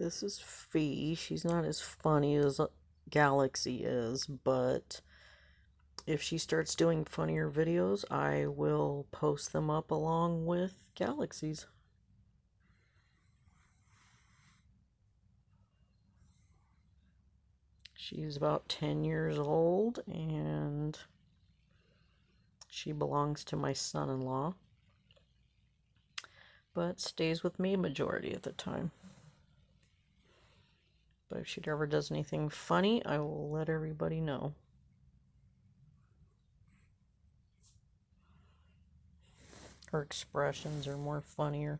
This is Fee. She's not as funny as Galaxy is, but if she starts doing funnier videos, I will post them up along with Galaxy's. She's about 10 years old, and she belongs to my son-in-law, but stays with me majority of the time. But if she ever does anything funny, I will let everybody know. Her expressions are more funnier.